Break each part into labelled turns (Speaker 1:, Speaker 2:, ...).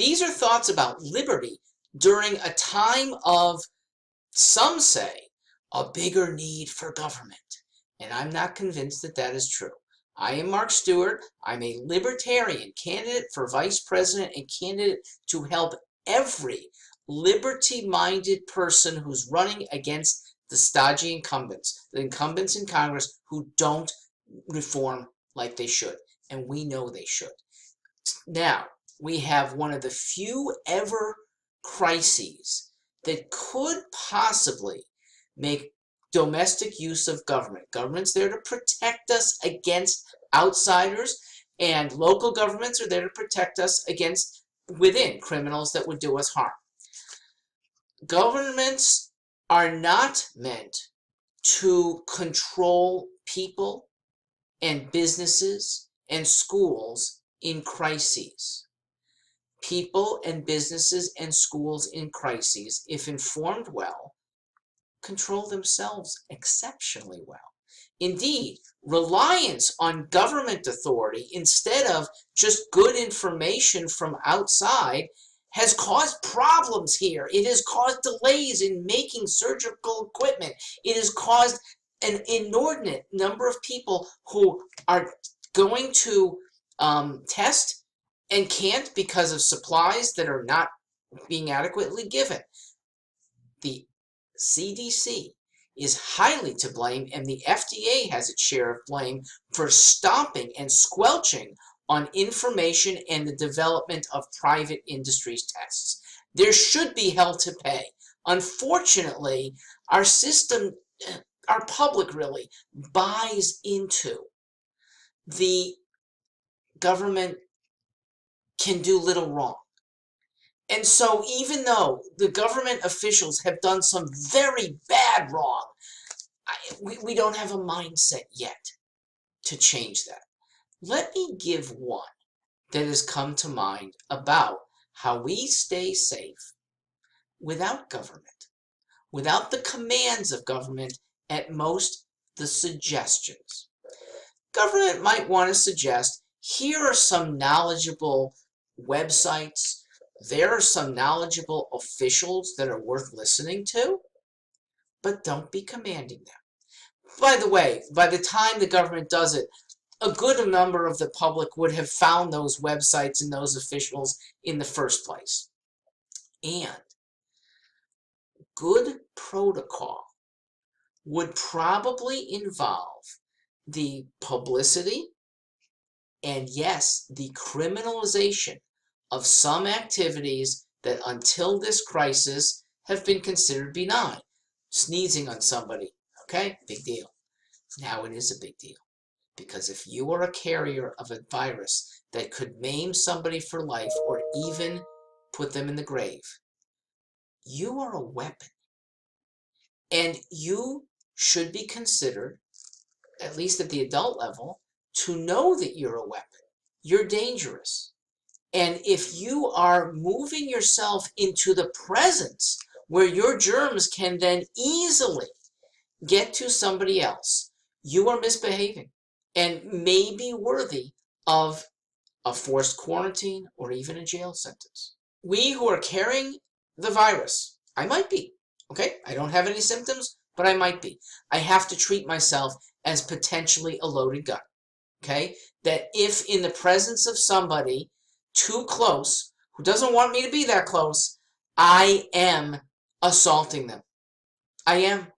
Speaker 1: These are thoughts about liberty during a time of, some say, a bigger need for government. And I'm not convinced that that is true. I am Mark Stewart. I'm a libertarian candidate for vice president and candidate to help every liberty-minded person who's running against the stodgy incumbents, the incumbents in Congress who don't reform like they should. And we know they should. Now, we have one of the few ever crises that could possibly make domestic use of government. Government's there to protect us against outsiders, and local governments are there to protect us against within criminals that would do us harm. Governments are not meant to control people and businesses and schools in crises. People and businesses and schools in crises, if informed well, control themselves exceptionally well. Indeed, reliance on government authority instead of just good information from outside has caused problems here. It has caused delays in making surgical equipment. It has caused an inordinate number of people who are going to test and can't because of supplies that are not being adequately given. The CDC is highly to blame, and the FDA has its share of blame for stomping and squelching on information and the development of private industries tests. There should be hell to pay. Unfortunately, our system, our public really, buys into the government can do little wrong. And so even though the government officials have done some very bad wrong, we don't have a mindset yet to change that. Let me give one that has come to mind about how we stay safe without government, without the commands of government, at most the suggestions. Government might want to suggest, here are some knowledgeable websites, there are some knowledgeable officials that are worth listening to, but don't be commanding them. By the way, by the time the government does it, a good number of the public would have found those websites and those officials in the first place. And good protocol would probably involve the publicity and, yes, the criminalization of some activities that until this crisis have been considered benign. Sneezing on somebody, okay, big deal. Now it is a big deal, because if you are a carrier of a virus that could maim somebody for life or even put them in the grave, you are a weapon. And you should be considered, at least at the adult level, to know that you're a weapon. You're dangerous. And if you are moving yourself into the presence where your germs can then easily get to somebody else, you are misbehaving and may be worthy of a forced quarantine or even a jail sentence. We who are carrying the virus, I might be, okay? I don't have any symptoms, but I might be. I have to treat myself as potentially a loaded gun, okay? That if in the presence of somebody too close, who doesn't want me to be that close, I am assaulting them. I am.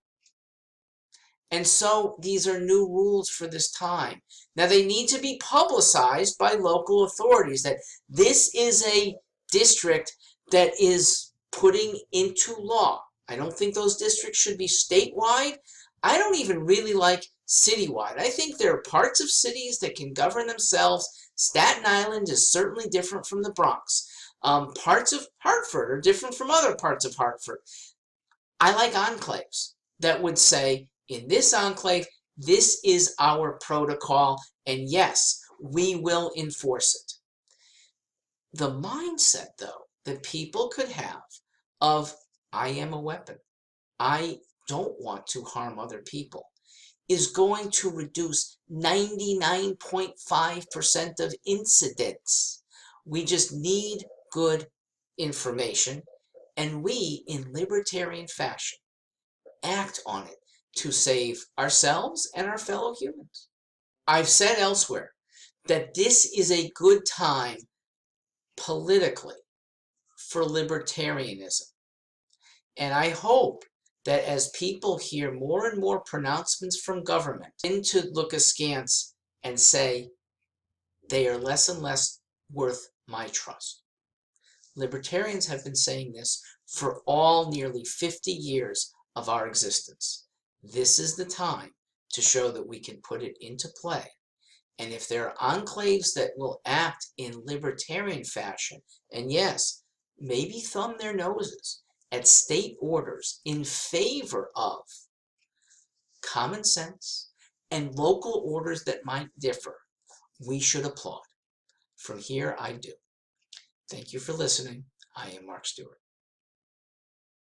Speaker 1: And so these are new rules for this time. Now they need to be publicized by local authorities that this is a district that is putting into law. I don't think those districts should be statewide. I don't even really like citywide. I think there are parts of cities that can govern themselves. Staten Island is certainly different from the Bronx. Parts of Hartford are different from other parts of Hartford. I like enclaves that would say, in this enclave, this is our protocol, and yes, we will enforce it. The mindset, though, that people could have of, I am a weapon, I don't want to harm other people, is going to reduce 99.5% of incidents. We just need good information, and we, in libertarian fashion, act on it to save ourselves and our fellow humans. I've said elsewhere that this is a good time politically for libertarianism. And I hope that as people hear more and more pronouncements from government, begin to look askance and say, they are less and less worth my trust. Libertarians have been saying this for all nearly 50 years of our existence. This is the time to show that we can put it into play. And if there are enclaves that will act in libertarian fashion, and yes, maybe thumb their noses at state orders in favor of common sense and local orders that might differ, we should applaud. From here, I do. Thank you for listening. I am Mark Stewart.